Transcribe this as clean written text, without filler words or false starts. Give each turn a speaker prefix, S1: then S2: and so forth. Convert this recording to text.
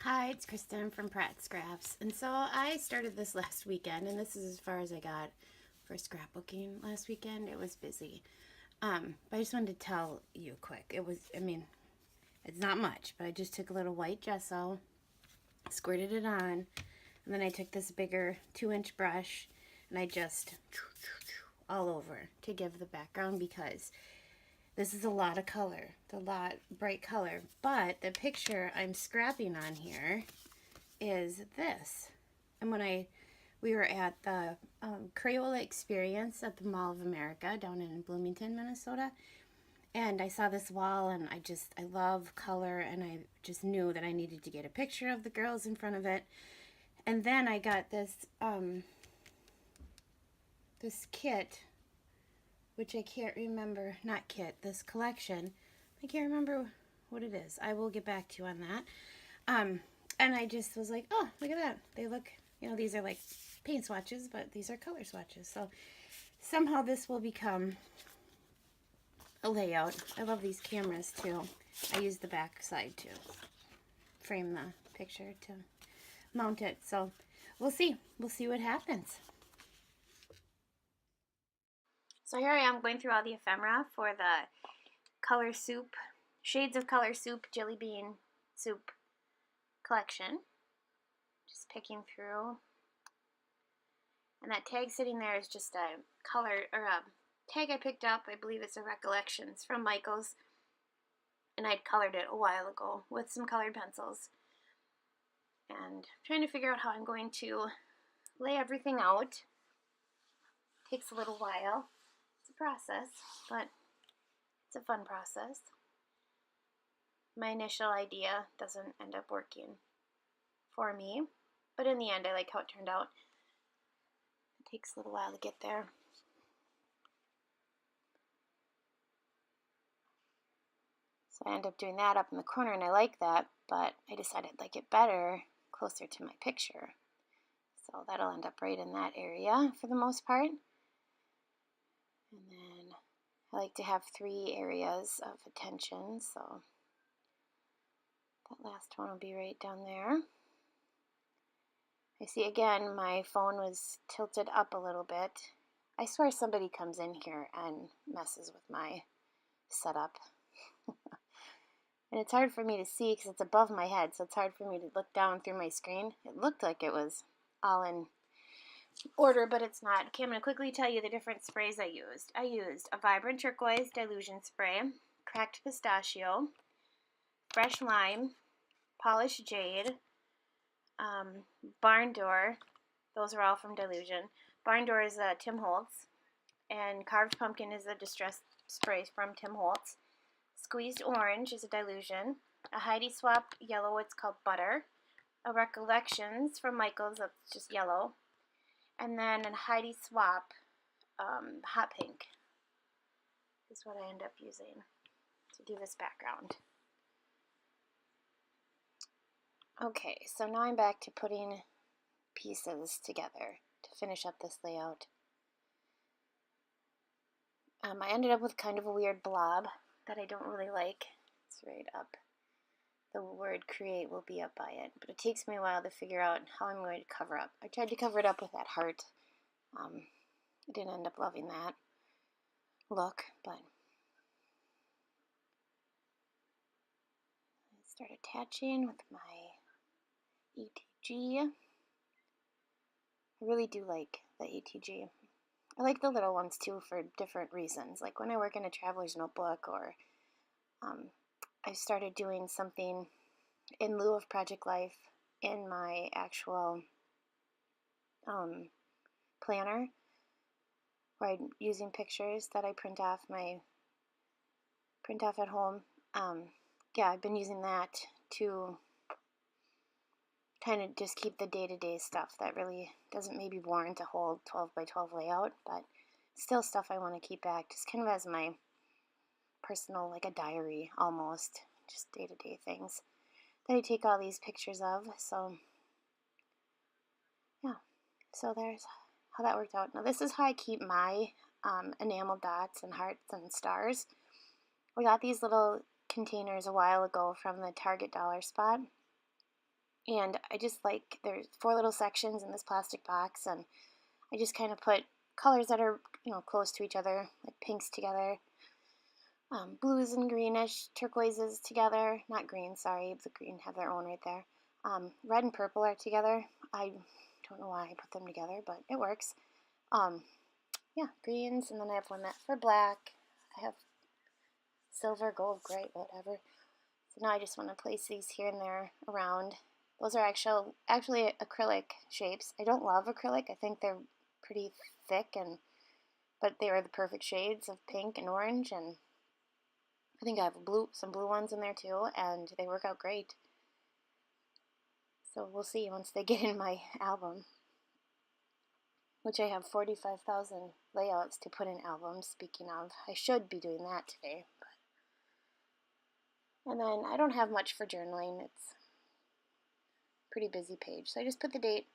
S1: Hi, it's Kristen from Pratt Scraps. And so I started this last weekend, and this is as far as I got for scrapbooking last weekend. It was busy. But I just wanted to tell you quick. It's not much, but I just took a little white gesso, squirted it on, and then I took this bigger 2-inch brush, and I just all over to give the background because this is a lot of color, a lot bright color. But the picture I'm scrapping on here is this. And we were at the Crayola Experience at the Mall of America down in Bloomington, Minnesota, and I saw this wall, and I love color, and I just knew that I needed to get a picture of the girls in front of it. And then I got this kit, which I can't remember, not kit, this collection. I can't remember what it is. I will get back to you on that. And I just was like, oh, look at that. They look, these are like paint swatches, but these are color swatches. So somehow this will become a layout. I love these cameras too. I use the back side to frame the picture to mount it. So we'll see. We'll see what happens. So here I am going through all the ephemera for the Color Soup, Shades of Color Soup Jelly Bean Soup collection. Just picking through. And that tag sitting there is just a color, or a tag I picked up. I believe it's a Recollections from Michaels. And I'd colored it a while ago with some colored pencils. And I'm trying to figure out how I'm going to lay everything out. Takes a little while. It's a process, but it's a fun process. My initial idea doesn't end up working for me, but in the end I like how it turned out. It takes a little while to get there. So I end up doing that up in the corner, and I like that, but I decided I'd like it better closer to my picture. So that'll end up right in that area for the most part. And then I like to have 3 areas of attention, so that last one will be right down there. I see again my phone was tilted up a little bit. I swear somebody comes in here and messes with my setup. And it's hard for me to see because it's above my head, so it's hard for me to look down through my screen. It looked like it was all in order, but it's not. Okay, I'm going to quickly tell you the different sprays I used. I used a Vibrant Turquoise Dilution Spray, Cracked Pistachio, Fresh Lime, Polished Jade, Barn Door. Those are all from Dilution. Barn Door is Tim Holtz, and Carved Pumpkin is a distress spray from Tim Holtz. Squeezed Orange is a dilution. A Heidi Swap Yellow, it's called Butter. A Recollections from Michaels, that's just yellow. And then a Heidi Swap Hot Pink is what I end up using to do this background. Okay, so now I'm back to putting pieces together to finish up this layout. I ended up with kind of a weird blob that I don't really like. It's right up. The word create will be up by it, but it takes me a while to figure out how I'm going to cover up. I tried to cover it up with that heart. I didn't end up loving that look, but I start attaching with my ATG. I really do like the ATG. I like the little ones too for different reasons. Like when I work in a traveler's notebook, or I started doing something in lieu of Project Life in my actual planner, where I'm using pictures that I print off at home. Yeah, I've been using that to kind of just keep the day-to-day stuff that really doesn't maybe warrant a whole 12 by 12 layout, but still stuff I want to keep back, just kind of as my personal, like a diary almost, just day-to-day things that I take all these pictures of. So yeah, so there's how that worked out. Now this is how I keep my enamel dots and hearts and stars. We got these little containers a while ago from the Target dollar spot, And I just like, there's 4 little sections in this plastic box, and I just kind of put colors that are, close to each other, like pinks together, blues and greenish, turquoises together, not green, sorry, the green have their own right there. Red and purple are together. I don't know why I put them together, but it works. Yeah, greens, and then I have one that for black. I have silver, gold, gray, whatever. So now I just want to place these here and there around. Those are actually acrylic shapes. I don't love acrylic. I think they're pretty thick, but they are the perfect shades of pink and orange, and I think I have some blue ones in there too, and they work out great. So we'll see once they get in my album, which I have 45,000 layouts to put in albums. Speaking of, I should be doing that today. And then I don't have much for journaling. It's a pretty busy page. So I just put the date